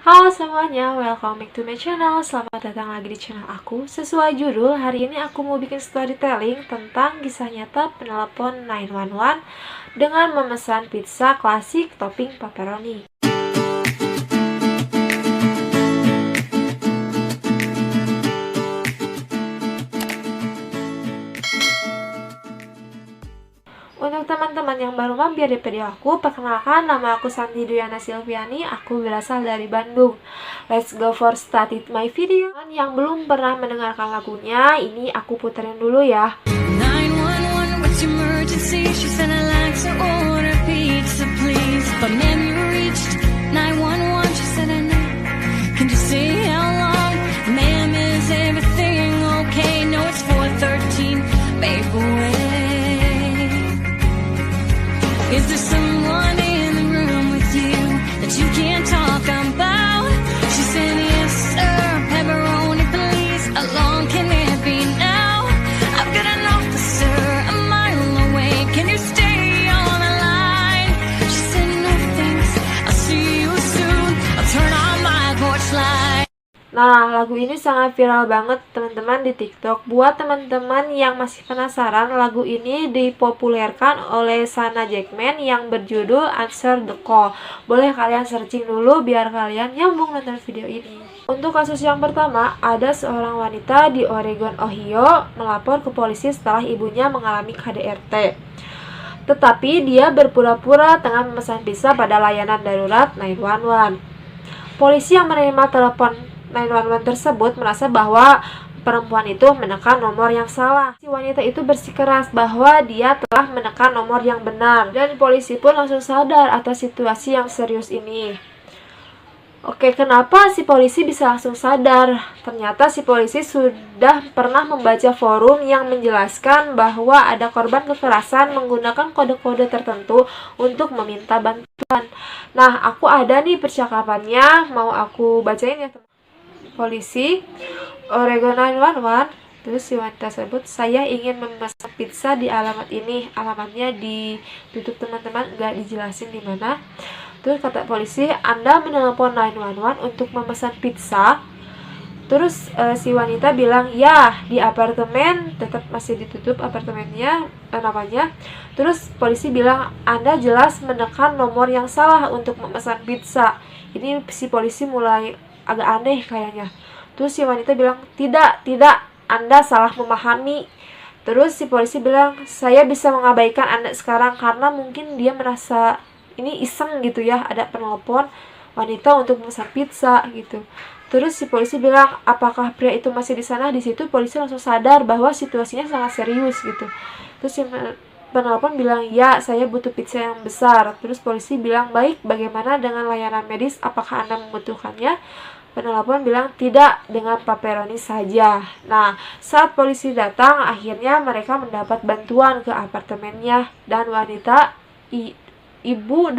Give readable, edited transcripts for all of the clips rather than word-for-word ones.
Halo semuanya, welcome back to my channel. Selamat datang lagi di channel aku. Sesuai judul, hari ini aku mau bikin storytelling tentang kisah nyata penelpon 911 dengan memesan pizza klasik topping pepperoni. Untuk teman-teman yang baru mampir di video aku, perkenalkan, nama aku Santi Duyana Silviani, aku berasal dari Bandung. Let's go for started my video. Yang belum pernah mendengarkan lagunya, ini aku puterin dulu ya. 911, what's your emergency? She said I'd like to order pizza, please. But ma'am, you reached 911. She said I know. Can you say how long? Ma'am, is everything okay? No, it's 413 Mapleway. Is there someone in the room with you that you can't talk about? She said yes, sir. Pepperoni, please. How long can it be now? I've got an officer a mile away. Can you stay on the line? She said no thanks. I'll see you soon. I'll turn on my porch light. Nah, lagu ini sangat viral banget teman-teman di TikTok. Buat teman-teman yang masih penasaran, lagu ini dipopulerkan oleh Shania Jackman yang berjudul Answer the Call. Boleh kalian searching dulu biar kalian nyambung nonton video ini. Untuk kasus yang pertama, ada seorang wanita di Oregon, Ohio melapor ke polisi setelah ibunya mengalami KDRT. Tetapi dia berpura-pura tengah memesan pizza pada layanan darurat 911. Polisi yang menerima telepon 911 tersebut merasa bahwa perempuan itu menekan nomor yang salah. Si wanita itu bersikeras bahwa dia telah menekan nomor yang benar, dan polisi pun langsung sadar atas situasi yang serius ini. Oke, kenapa si polisi bisa langsung sadar? Ternyata si polisi sudah pernah membaca forum yang menjelaskan bahwa ada korban kekerasan menggunakan kode-kode tertentu untuk meminta bantuan. Nah, aku ada nih percakapannya, mau aku bacain ya teman. Polisi Oregon 911, terus si wanita tersebut, saya ingin memesan pizza di alamat ini. Alamatnya ditutup teman-teman, nggak dijelasin di mana. Terus kata polisi, Anda menelpon 911 untuk memesan pizza. Terus si wanita bilang, ya, di apartemen, tetap masih ditutup apartemennya, namanya. Terus polisi bilang, Anda jelas menekan nomor yang salah untuk memesan pizza. Ini si polisi mulai agak aneh kayaknya. Terus si wanita bilang, tidak, Anda salah memahami. Terus si polisi bilang, saya bisa mengabaikan Anda sekarang karena mungkin dia merasa ini iseng gitu ya, ada penelpon wanita untuk memesan pizza gitu. Terus si polisi bilang, apakah pria itu masih di sana? Di situ polisi langsung sadar bahwa situasinya sangat serius gitu. Terus si penelpon bilang, ya, saya butuh pizza yang besar. Terus polisi bilang, baik, bagaimana dengan layanan medis? Apakah Anda membutuhkannya? Penelpon bilang, tidak, dengan pepperoni saja. Nah, saat polisi datang, akhirnya mereka mendapat bantuan ke apartemennya, dan ibu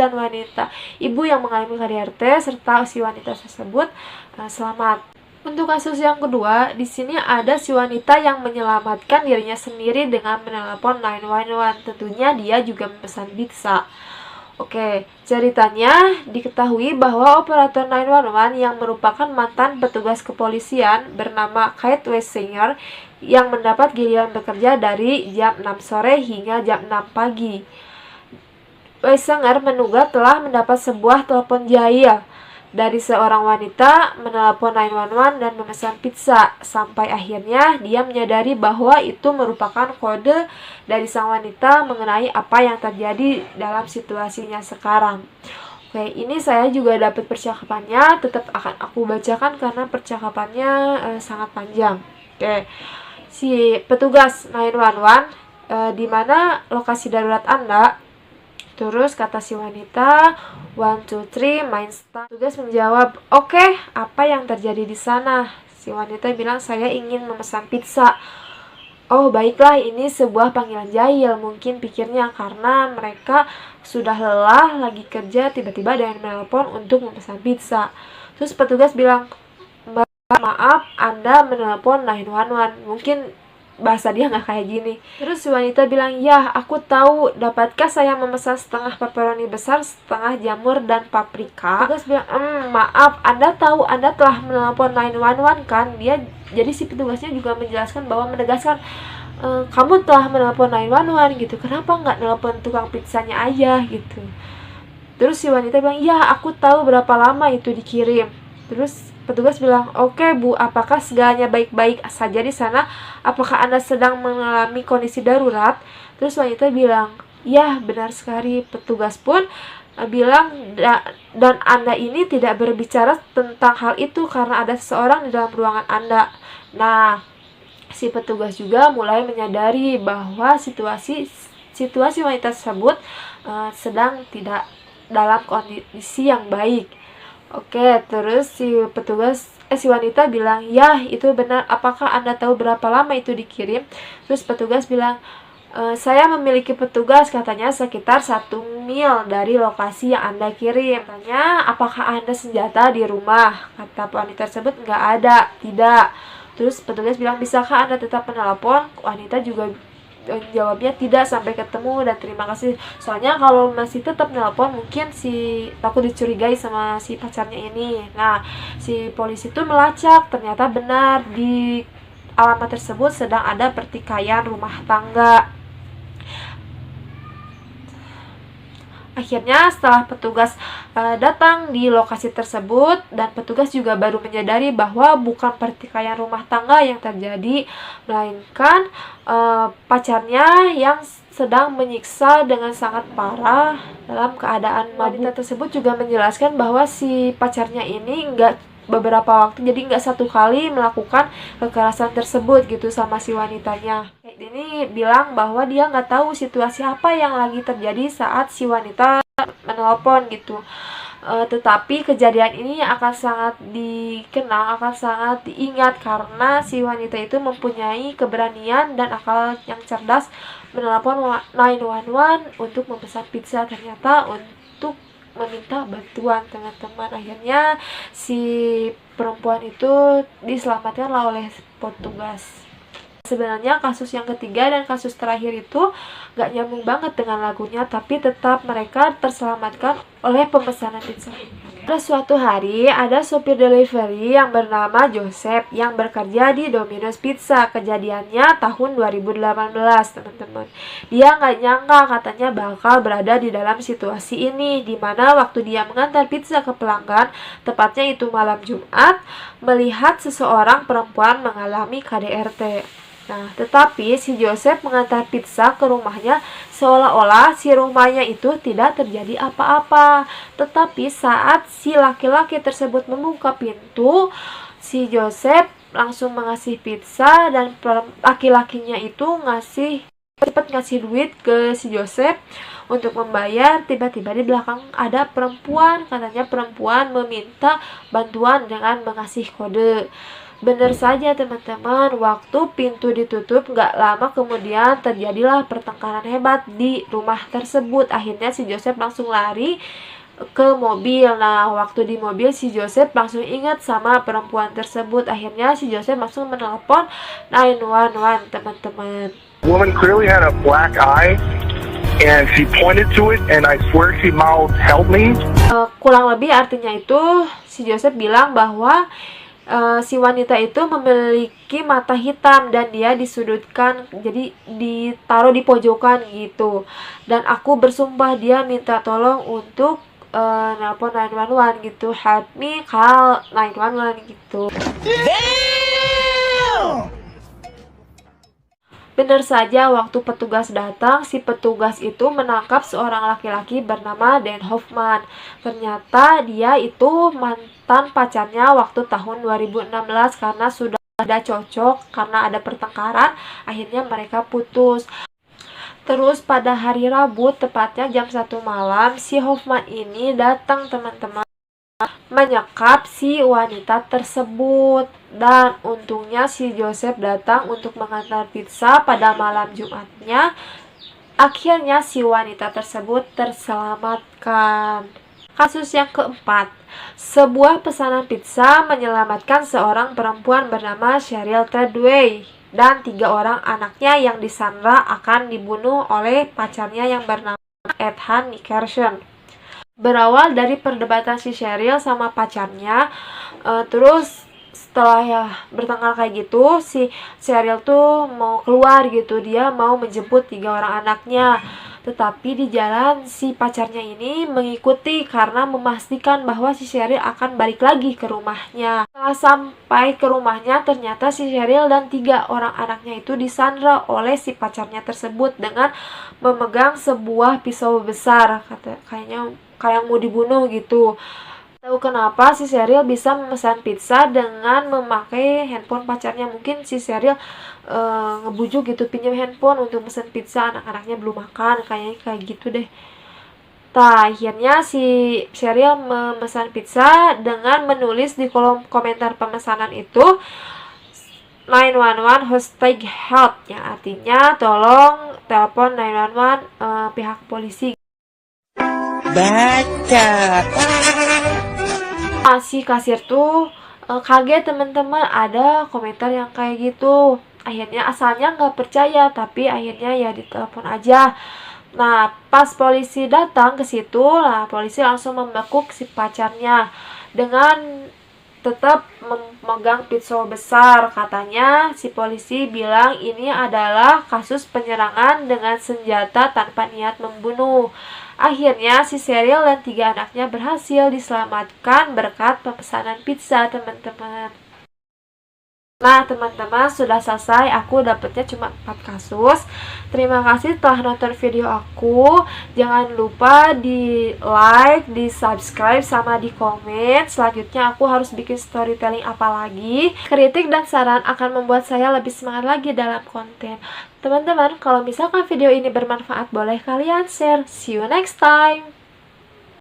yang mengalami KDRT serta si wanita tersebut selamat. Untuk kasus yang kedua, di sini ada si wanita yang menyelamatkan dirinya sendiri dengan menelpon 911. Tentunya dia juga memesan pizza. Oke, ceritanya diketahui bahwa operator 911 yang merupakan mantan petugas kepolisian bernama Kate Wessinger yang mendapat giliran bekerja dari jam 6 sore hingga jam 6 pagi. Wessinger menduga telah mendapat sebuah telepon jahil dari seorang wanita menelpon 911 dan memesan pizza, sampai akhirnya dia menyadari bahwa itu merupakan kode dari sang wanita mengenai apa yang terjadi dalam situasinya sekarang. Oke, ini saya juga dapat percakapannya, tetap akan aku bacakan karena percakapannya sangat panjang. Oke, si petugas 911, di mana lokasi darurat Anda? Terus kata si wanita, 1, 2, 3, main start. Tugas menjawab, oke, apa yang terjadi di sana? Si wanita bilang, saya ingin memesan pizza. Oh, baiklah, ini sebuah panggilan jahil, mungkin pikirnya, karena mereka sudah lelah lagi kerja, tiba-tiba ada yang menelpon untuk memesan pizza. Terus petugas bilang, maaf, Anda menelpon 911, mungkin bahasa dia nggak kayak gini. Terus si wanita bilang, ya aku tahu, dapatkah saya memesan setengah pepperoni besar, setengah jamur dan paprika? Petugas bilang, maaf, Anda tahu Anda telah menelpon 911 kan? Jadi si petugasnya juga menjelaskan bahwa menegaskan, kamu telah menelpon 911 gitu, kenapa nggak nelpon tukang pizzanya aja gitu. Terus si wanita bilang, ya aku tahu berapa lama itu dikirim. Terus petugas bilang, oke Bu, apakah segalanya baik-baik saja di sana? Apakah Anda sedang mengalami kondisi darurat? Terus wanita bilang, ya benar sekali. Petugas pun bilang, dan Anda ini tidak berbicara tentang hal itu karena ada seseorang di dalam ruangan Anda. Nah, si petugas juga mulai menyadari bahwa situasi wanita tersebut sedang tidak dalam kondisi yang baik. Oke, terus si wanita bilang, ya itu benar, apakah Anda tahu berapa lama itu dikirim? Terus petugas bilang, saya memiliki petugas, katanya sekitar 1 mil dari lokasi yang Anda kirim. Katanya, apakah Anda senjata di rumah? Kata wanita tersebut, nggak ada, tidak. Terus petugas bilang, bisakah Anda tetap menelpon? Wanita juga jawabnya tidak sampai ketemu dan terima kasih. Soalnya kalau masih tetap nelpon mungkin takut dicurigai sama si pacarnya ini. Nah, si polisi itu melacak, ternyata benar di alamat tersebut sedang ada pertikaian rumah tangga. Akhirnya setelah petugas datang di lokasi tersebut, dan petugas juga baru menyadari bahwa bukan pertikaian rumah tangga yang terjadi, melainkan pacarnya yang sedang menyiksa dengan sangat parah dalam keadaan mabuk. Wanita tersebut juga menjelaskan bahwa si pacarnya ini beberapa waktu, jadi nggak satu kali melakukan kekerasan tersebut gitu sama si wanitanya. Ini bilang bahwa dia nggak tahu situasi apa yang lagi terjadi saat si wanita menelpon gitu. Tetapi kejadian ini akan sangat dikenang, akan sangat diingat karena si wanita itu mempunyai keberanian dan akal yang cerdas menelpon 911 untuk memesan pizza, ternyata untuk meminta bantuan teman-teman. Akhirnya si perempuan itu diselamatkanlah oleh petugas. Sebenarnya kasus yang ketiga dan kasus terakhir itu gak nyambung banget dengan lagunya, tapi tetap mereka terselamatkan oleh pemesanan pizza. Pada suatu hari, ada sopir delivery yang bernama Joseph yang bekerja di Domino's Pizza. Kejadiannya tahun 2018, teman-teman. Dia nggak nyangka katanya bakal berada di dalam situasi ini, di mana waktu dia mengantar pizza ke pelanggan, tepatnya itu malam Jumat, melihat seseorang perempuan mengalami KDRT. Nah, tetapi si Joseph mengantar pizza ke rumahnya seolah-olah si rumahnya itu tidak terjadi apa-apa. Tetapi saat si laki-laki tersebut membuka pintu, si Joseph langsung mengasih pizza dan laki-lakinya itu cepat ngasih duit ke si Joseph untuk membayar. Tiba-tiba di belakang ada perempuan, katanya perempuan meminta bantuan dengan mengasih kode. Benar saja teman-teman, waktu pintu ditutup gak lama kemudian terjadilah pertengkaran hebat di rumah tersebut. Akhirnya si Joseph langsung lari ke mobil. Nah, waktu di mobil si Joseph langsung ingat sama perempuan tersebut. Akhirnya si Joseph langsung menelpon 911, teman-teman. Woman clearly had a black eye and she pointed to it and I swear she mouthed help me. Kurang lebih artinya itu si Joseph bilang bahwa si wanita itu memiliki mata hitam dan dia disudutkan, jadi ditaruh di pojokan gitu. Dan aku bersumpah, dia minta tolong untuk nelpon 911 gitu, help me call 911 gitu. Benar saja, waktu petugas datang, si petugas itu menangkap seorang laki-laki bernama Dan Hoffman. Ternyata dia itu mantan pacarnya waktu tahun 2016 karena sudah ada cocok, karena ada pertengkaran, akhirnya mereka putus. Terus pada hari Rabu, tepatnya jam 1 malam, si Hoffman ini datang, teman-teman, menyekap si wanita tersebut. Dan untungnya si Joseph datang untuk mengantar pizza pada malam Jumatnya. Akhirnya si wanita tersebut terselamatkan. Kasus yang keempat, sebuah pesanan pizza menyelamatkan seorang perempuan bernama Cheryl Treadway. dan 3 orang anaknya yang disandra akan dibunuh oleh pacarnya yang bernama Ethan Nickerson. Berawal dari perdebatan si Cheryl sama pacarnya, terus setelah ya bertengkar kayak gitu, si Cheryl tuh mau keluar gitu, dia mau menjemput 3 orang anaknya. Tetapi di jalan si pacarnya ini mengikuti karena memastikan bahwa si Cheryl akan balik lagi ke rumahnya. Setelah sampai ke rumahnya, ternyata si Cheryl dan 3 orang anaknya itu disandra oleh si pacarnya tersebut dengan memegang sebuah pisau besar, kayaknya kayak mau dibunuh gitu. Tahu kenapa si Cheryl bisa memesan pizza dengan memakai handphone pacarnya. Mungkin si Cheryl ngebujuk gitu, pinjam handphone untuk mesen pizza, anak-anaknya belum makan, kayaknya kayak gitu deh. Akhirnya si Cheryl memesan pizza dengan menulis di kolom komentar pemesanan itu 911 hashtag help, yang artinya tolong telepon 911 pihak polisi. Bacot. Si kasir tuh kaget teman-teman, ada komentar yang kayak gitu. Akhirnya asalnya nggak percaya, tapi akhirnya ya ditelepon aja. Nah, pas polisi datang ke situ lah, polisi langsung membekuk si pacarnya dengan tetap memegang pisau besar. Katanya si polisi bilang ini adalah kasus penyerangan dengan senjata tanpa niat membunuh. Akhirnya si Cheryl dan 3 anaknya berhasil diselamatkan berkat pemesanan pizza, teman-teman. Nah, teman-teman, sudah selesai. Aku dapetnya cuma 4 kasus. Terima kasih telah nonton video aku. Jangan lupa di like, di subscribe, sama di komen. Selanjutnya aku harus bikin storytelling apa lagi. Kritik dan saran akan membuat saya lebih semangat lagi dalam konten. Teman-teman, kalau misalkan video ini bermanfaat, boleh kalian share. See you next time.